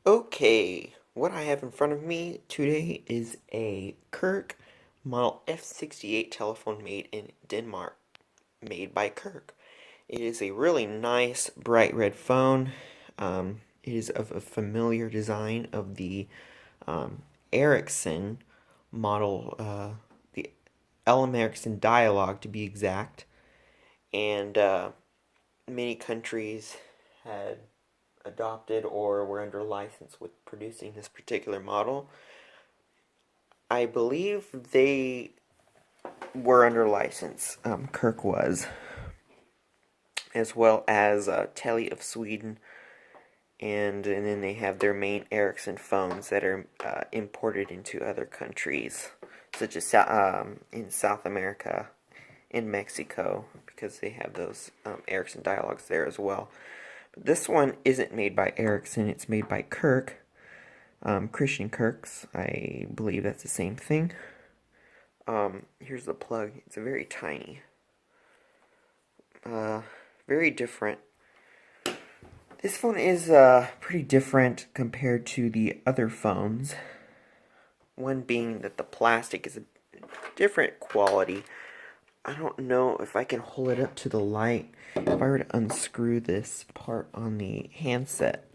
Okay, what I have in front of me today is a Kirk Model F68 telephone made in Denmark, made by Kirk. It is a really nice bright red phone. It is of a familiar design of the Ericsson model, the LM Ericsson Dialogue to be exact, and many countries had adopted or were under license with producing this particular model. I believe they were under license, Kirk was, as well as Tele of Sweden, and then they have their main Ericsson phones that are imported into other countries, such as in South America, in Mexico, because they have those Ericsson dialogues there as well. But this one isn't made by Ericsson, it's made by Kirk. Christian Kirk's, I believe that's the same thing. Here's the plug. It's very tiny. Very different. This phone is pretty different compared to the other phones. One being that the plastic is a different quality. I don't know if I can hold it up to the light. If I were to unscrew this part on the handset,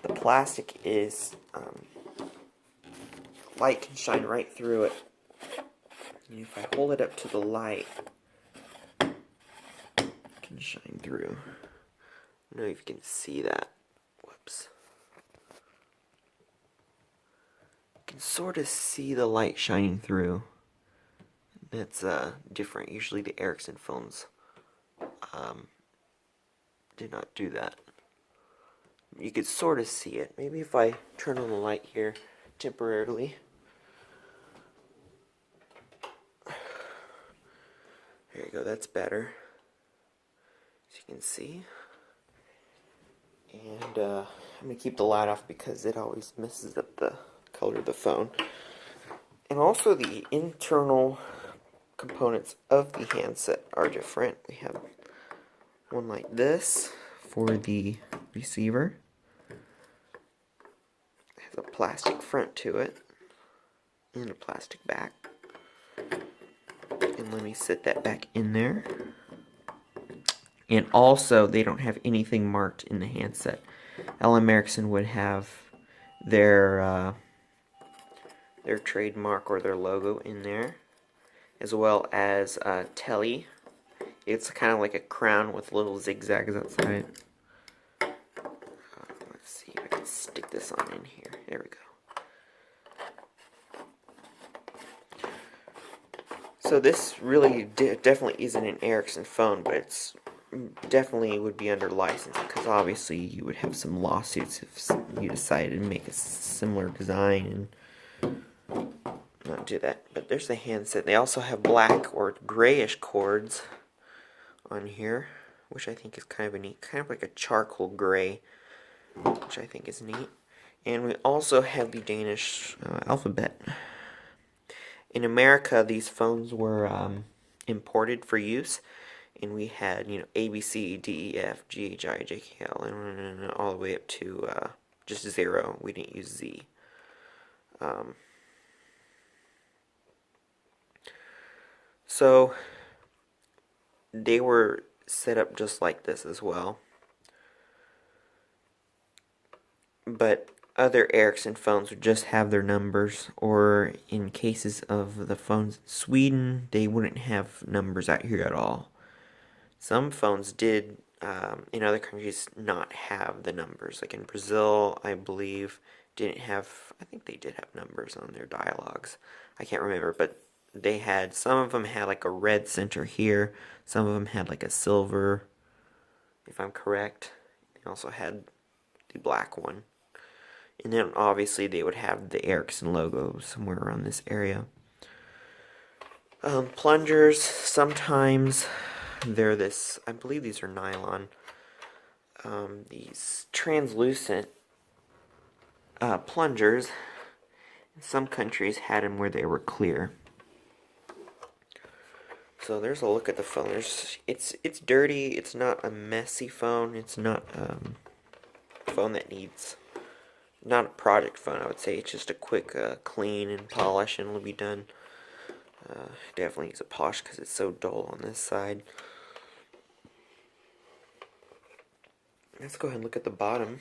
the plastic is light can shine right through it. And if I hold it up to the light, it can shine through. I don't know if you can see that. Whoops. You can sort of see the light shining through. That's different. Usually the Ericsson phones did not do that. You could sort of see it. Maybe if I turn on the light here temporarily. There you go, that's better. As you can see. And I'm going to keep the light off because it always messes up the color of the phone. And also the internal components of the handset are different. We have one like this for the receiver. It has a plastic front to it and a plastic back. And let me set that back in there. And also, they don't have anything marked in the handset. LM Ericsson would have their trademark or their logo in there, as well as Tele. It's kind of like a crown with little zigzags outside. Let's see if I can stick this on in here. There we go. So this really definitely isn't an Ericsson phone, but it's definitely would be under license, because obviously you would have some lawsuits if you decided to make a similar design and not do that. But there's the handset. They also have black or grayish cords on here, which I think is kind of a neat, kind of like a charcoal gray, which I think is neat. And we also have the Danish alphabet. In America, these phones were imported for use, and we had, A, B, C, D, E, F, G, H, I, J, K, L, and all the way up to just 0. We didn't use Z. So they were set up just like this as well. But other Ericsson phones would just have their numbers, or in cases of the phones in Sweden, they wouldn't have numbers out here at all. Some phones did, in other countries, not have the numbers. Like in Brazil, I believe, didn't have, I think they did have numbers on their dialogues. I can't remember, but they had, some of them had like a red center here, some of them had like a silver, if I'm correct. They also had the black one. And then obviously they would have the Ericsson logo somewhere around this area. Plungers, sometimes they're this, I believe these are nylon. These translucent plungers, in some countries had them where they were clear. So there's a look at the phone. It's dirty. It's not a messy phone. It's not a phone that needs not a project phone, I would say. It's just a quick clean and polish and it'll be done. Definitely needs a polish because it's so dull on this side. Let's go ahead and look at the bottom.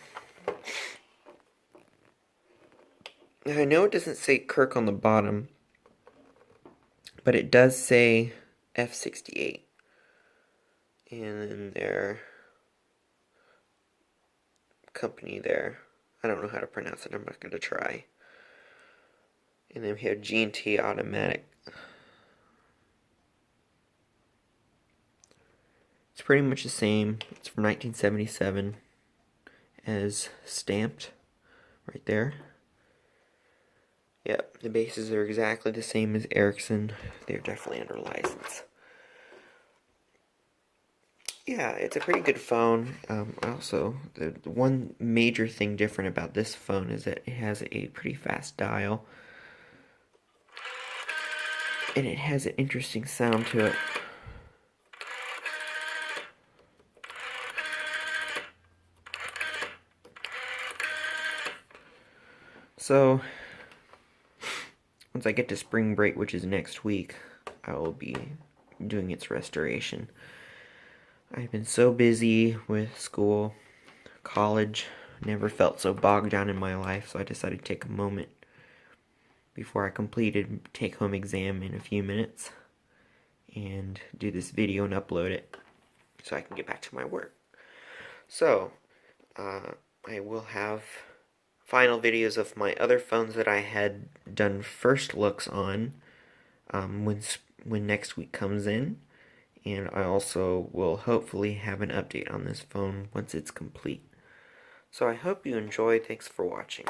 Now, I know it doesn't say Kirk on the bottom, but it does say F68. And then their company there. I don't know how to pronounce it. I'm not going to try. And then we have G&T Automatic. It's pretty much the same. It's from 1977 as stamped right there. Yep, the bases are exactly the same as Ericsson. They're definitely under license. Yeah, it's a pretty good phone. Also, the one major thing different about this phone is that it has a pretty fast dial. And it has an interesting sound to it. So, once I get to spring break, which is next week, I will be doing its restoration. I've been so busy with school, college, never felt so bogged down in my life, so I decided to take a moment before I completed take-home exam in a few minutes and do this video and upload it so I can get back to my work. So, I will have final videos of my other phones that I had done first looks on when next week comes in, and I also will hopefully have an update on this phone once it's complete. So I hope you enjoyed. Thanks for watching.